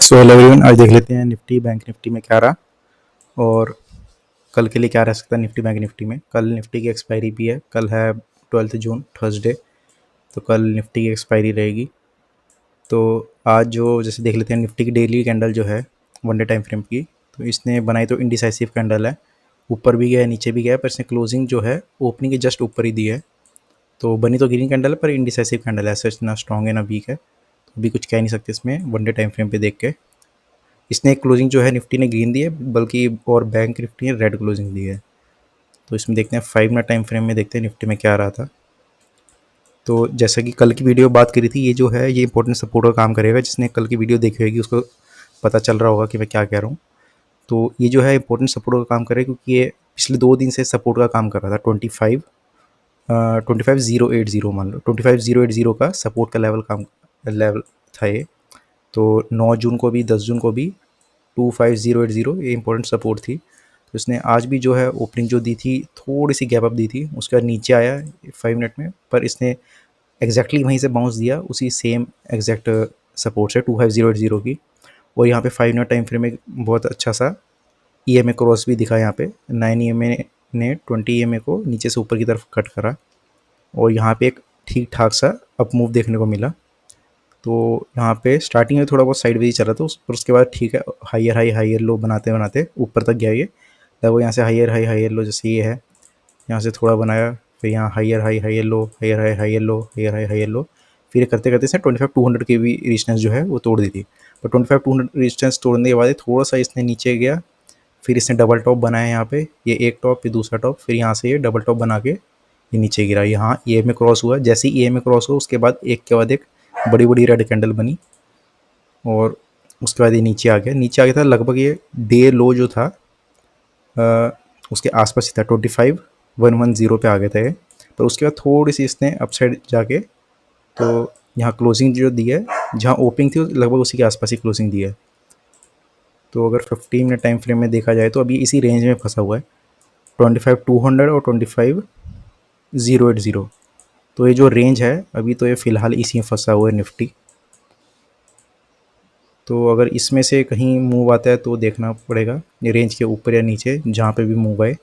So hello everyone, आज देख लेते हैं निफ्टी बैंक निफ्टी में क्या रहा और कल के लिए क्या रह सकता है निफ्टी बैंक निफ्टी में। कल निफ्टी की एक्सपायरी भी है, कल है 12 जून थर्सडे, तो कल निफ्टी की एक्सपायरी रहेगी। तो आज जो जैसे देख लेते हैं निफ्टी की डेली कैंडल जो है वन डे टाइम फ्रेम की, तो इसने बनाई तो इनडिसाइसिव कैंडल है, ऊपर भी गया नीचे भी गया, पर इसने क्लोजिंग जो है ओपनिंग के जस्ट ऊपर ही दी है। तो बनी तो ग्रीन कैंडल है पर इनडिसाइसिव कैंडल है, ऐसा ना स्ट्रॉन्ग है ना वीक है, तो अभी कुछ कह नहीं सकते इसमें वन डे टाइम फ्रेम पे देख के। इसने क्लोजिंग जो है निफ्टी ने ग्रीन दी है, बल्कि और बैंक निफ्टी ने रेड क्लोजिंग दी है। तो इसमें देखते हैं 5 मिनट टाइम फ्रेम में, देखते हैं निफ्टी में क्या आ रहा था। तो जैसा कि कल की वीडियो बात करी थी, ये जो है ये इंपॉर्टेंट सपोर्ट का काम करेगा। जिसने कल की वीडियो देखी होगी उसको पता चल रहा होगा कि मैं क्या कह रहा हूँ। तो ये जो है इंपॉर्टेंट सपोर्ट का काम करेगा, क्योंकि ये पिछले 2 दिन से सपोर्ट का काम कर रहा था। 25,080 मान लो, 25,080 का सपोर्ट का लेवल था ये। तो 9 जून को भी 10 जून को भी 25,080 ये इंपॉर्टेंट सपोर्ट थी। तो इसने आज भी जो है ओपनिंग जो दी थी, थोड़ी सी गैप अप दी थी, उसके बाद नीचे आया 5 मिनट में, पर इसने एग्जैक्टली वहीं से बाउंस दिया उसी सेम एग्जैक्ट सपोर्ट से 25,080 की। और यहाँ पे 5 मिनट टाइम फ्रेम में बहुत अच्छा सा EMA क्रॉस भी दिखा। यहाँ पे 9 EMA ने 20 EMA को नीचे से ऊपर की तरफ कट करा, और यहाँ पे एक ठीक ठाक सा अप मूव देखने को मिला। तो यहाँ पे स्टार्टिंग में थोड़ा बहुत साइडवेज ही चल रहा था, पर उसके बाद ठीक है, हाइयर लो बनाते बनाते ऊपर तक गया ये। लगभग यहाँ से हाइयर लो, जैसे ये है, यहाँ से थोड़ा बनाया, फिर यहाँ हाइयर लो, हाइयर लो, फिर करते करते इसने 25,200 की भी रेजिस्टेंस जो है वो तोड़ दी थी। पर 25,200 रेजिस्टेंस तोड़ने के बाद थोड़ा सा इसने नीचे गया, फिर इसने डबल टॉप बनाया यहाँ पे, ये एक टॉप फिर दूसरा टॉप, फिर यहाँ से ये डबल टॉप बना के ये नीचे गिरा। यहाँ ये में क्रॉस हुआ, जैसे ही ये में क्रॉस हुआ उसके बाद एक के बाद एक बड़ी बड़ी रेड कैंडल बनी, और उसके बाद ये नीचे आ गया था। लगभग ये डे लो जो था उसके आसपास ही था, 25,110 पे आ गया था ये। पर उसके बाद थोड़ी सी इसने अपसाइड जाके, तो यहाँ क्लोजिंग जो दी है, जहाँ ओपनिंग थी लगभग उसी के आसपास ही क्लोजिंग दी है। तो अगर 15 मिनट टाइम फ्रेम में देखा जाए तो अभी इसी रेंज में फंसा हुआ है, 25,200 और 25,080। तो ये जो रेंज है अभी, तो ये फ़िलहाल इसी में फंसा हुआ है निफ्टी। तो अगर इसमें से कहीं मूव आता है तो देखना पड़ेगा ये रेंज के ऊपर या नीचे, जहाँ पे भी मूव आए।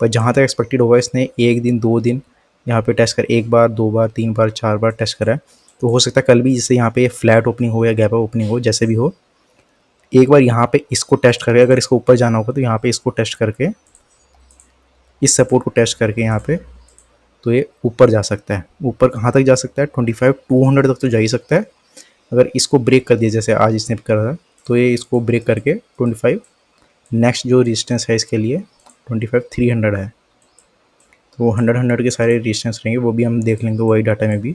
पर जहाँ तक एक्सपेक्टेड होगा, इसने 1 दिन 2 दिन यहाँ पे टेस्ट कर, 1 बार 2 बार 3 बार 4 बार टेस्ट करा है। तो हो सकता है कल भी जैसे यहाँ पे फ्लैट ओपनिंग हो या गैप ओपनिंग हो, जैसे भी हो, एक बार यहाँ पे इसको टेस्ट करके, अगर इसको ऊपर जाना होगा तो यहाँ पे इसको टेस्ट करके, इस सपोर्ट को टेस्ट करके यहाँ पे, तो ये ऊपर जा सकता है। ऊपर कहाँ तक जा सकता है? 25,200 तक तो जा ही सकता है। अगर इसको ब्रेक कर दिया जैसे आज इसने करा था, तो ये इसको ब्रेक करके 25, नेक्स्ट जो रेजिस्टेंस है इसके लिए 25,300 है। तो वो 100 के सारे रेजिस्टेंस रहेंगे, वो भी हम देख लेंगे वही डाटा में भी।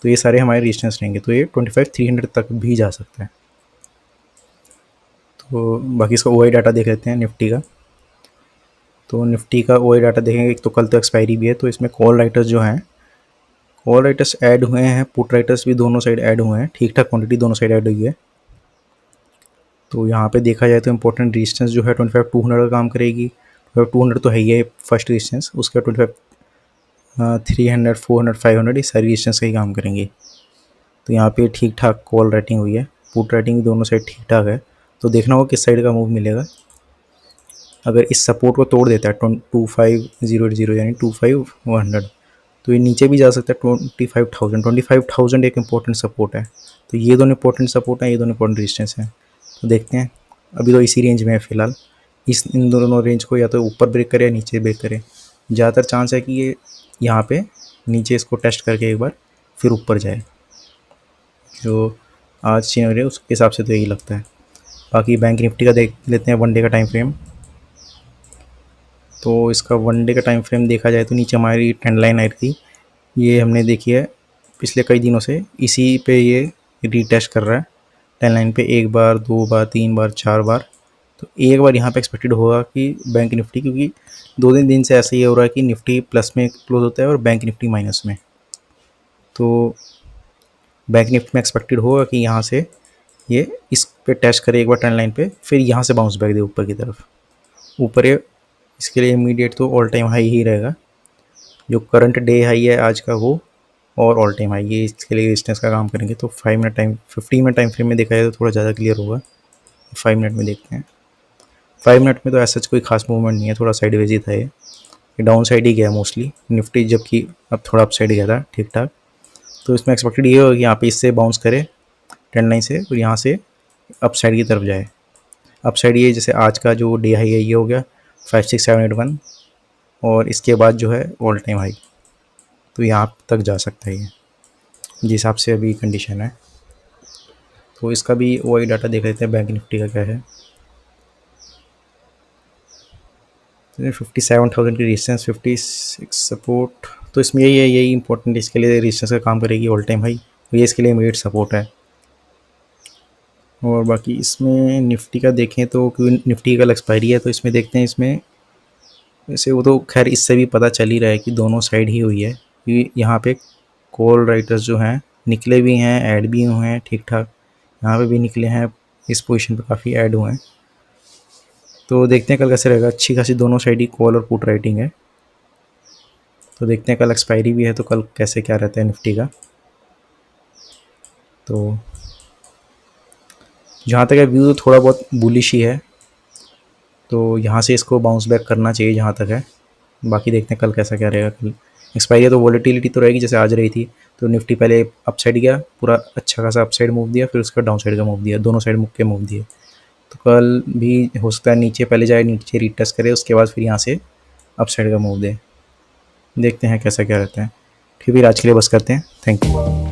तो ये सारे हमारे रेजिस्टेंस रहेंगे, तो ये 25,300 तक भी जा सकता है। तो बाकी इसका OI डाटा देख लेते हैं निफ्टी का। तो निफ्टी का OI डाटा देखेंगे, एक तो कल तो एक्सपायरी भी है, तो इसमें कॉल राइटर्स जो हैं, कॉल राइटर्स ऐड हुए हैं, पुट राइटर्स भी दोनों साइड ऐड हुए हैं, ठीक ठाक क्वांटिटी दोनों साइड ऐड हुई है। तो यहाँ पे देखा जाए तो इंपॉर्टेंट रेजिस्टेंस जो है 25,200 का काम करेगी। 25,200 तो है ही है फर्स्ट रेजिस्टेंस, उसका 25,300 400 500 ये सारी रेजिस्टेंस का ही काम करेंगे। तो यहाँ पे ठीक ठाक कॉल राइटिंग हुई है, पुट राइटिंग दोनों साइड ठीक ठाक है। तो देखना होगा किस साइड का मूव मिलेगा। अगर इस सपोर्ट को तोड़ देता है 25,080 यानी 25,100, तो ये नीचे भी जा सकता है 25,000 एक इंपॉर्टेंट सपोर्ट है। तो ये दोनों इंपॉर्टेंट सपोर्ट है, ये दोनों इंपॉर्टेंट रेजिस्टेंस हैं। तो देखते हैं, अभी तो इसी रेंज में है फ़िलहाल। इन दोनों रेंज को या तो ऊपर ब्रेक करे या नीचे ब्रेक करे। ज़्यादातर चांस है कि ये यहाँ पे नीचे इसको टेस्ट करके एक बार फिर ऊपर जाए। जो आज सीन हो रही है उसके हिसाब से तो यही लगता है। बाकी बैंक निफ्टी का देख लेते हैं वन डे का टाइम फ्रेम। तो इसका वन डे का टाइम फ्रेम देखा जाए तो नीचे हमारी ट्रेंड लाइन आई थी, ये हमने देखी है पिछले कई दिनों से इसी पे ये रीटेस्ट कर रहा है ट्रेंड लाइन पे, 1 बार 2 बार 3 बार 4 बार। तो एक बार यहाँ पे एक्सपेक्टेड होगा कि बैंक निफ्टी, क्योंकि 2 दिन से ऐसा ही हो रहा है कि निफ्टी प्लस में क्लोज होता है और बैंक निफ्टी माइनस में। तो बैंक निफ्टी में एक्सपेक्टेड होगा कि यहाँ से ये इस पे टेस्ट करे एक बार ट्रेंड लाइन पे, फिर यहाँ से बाउंस बैक दे ऊपर की तरफ। ऊपर ये इसके लिए इमीडिएट तो ऑल टाइम हाई ही रहेगा, जो करंट डे हाई है आज का वो, और ऑल टाइम हाई, ये इसके लिए रेजिस्टेंस का काम करेंगे। तो 15 मिनट टाइम फ्रेम में देखा जाए तो थोड़ा ज़्यादा क्लियर होगा। 5 मिनट में देखते हैं। 5 मिनट में तो ऐसा कोई खास मूवमेंट नहीं है, थोड़ा साइडवेज ही था ये डाउन साइड ही गया मोस्टली निफ्टी, जबकि अब थोड़ा अप साइड गया था ठीक ठाक। तो इसमें एक्सपेक्टेड ये होगा कि यहाँ पे इससे बाउंस करे ट्रेंड लाइन से और यहाँ से अप साइड की तरफ जाए। अप साइड ये जैसे आज का जो डे हाई है ये हो गया 56781 और इसके बाद जो है ऑल टाइम हाई, तो यहाँ तक जा सकता है ये जिस हिसाब से अभी कंडीशन है। तो इसका भी वही डाटा देख लेते हैं बैंक निफ्टी का क्या है। 57,000 की रेजिस्टेंस, 56 सपोर्ट, तो इसमें यही है, यही इंपॉर्टेंट इसके लिए रेजिस्टेंस का काम करेगी ऑल टाइम हाई, ये इसके लिए इमीडिएट सपोर्ट है। और बाकी इसमें निफ्टी का देखें तो क्योंकि निफ्टी का कल एक्सपायरी है तो इसमें देखते हैं, इसमें वैसे वो तो खैर इससे भी पता चल ही रहा है कि दोनों साइड ही हुई है, क्योंकि यहाँ पे कॉल राइटर्स जो हैं निकले भी हैं, ऐड भी हुए हैं ठीक ठाक, यहाँ पे भी निकले हैं, इस पोजीशन पे काफ़ी ऐड हुए हैं। तो देखते हैं कल कैसे रहेगा, अच्छी खासी दोनों साइड ही कॉल और पुट राइटिंग है। तो देखते हैं कल एक्सपायरी भी है तो कल कैसे क्या रहता है निफ्टी का। तो जहाँ तक है व्यू तो थोड़ा बहुत बुलिश ही है, तो यहाँ से इसको बाउंस बैक करना चाहिए जहाँ तक है। बाकी देखते हैं कल कैसा क्या रहेगा। कल एक्सपायरी है तो वॉलेटिलिटी तो रहेगी जैसे आज रही थी, तो निफ्टी पहले अपसाइड गया, पूरा अच्छा खासा अपसाइड मूव दिया, फिर उसका डाउन साइड का मूव दिया, दोनों साइड मुक के मूव दिए। तो कल भी हो सकता है नीचे पहले जाए, नीचे रीटेस्ट करे, उसके बाद फिर यहाँ से अपसाइड का मूव दे। देखते हैं कैसा क्या रहता है। फिर आज के लिए बस करते हैं, थैंक यू।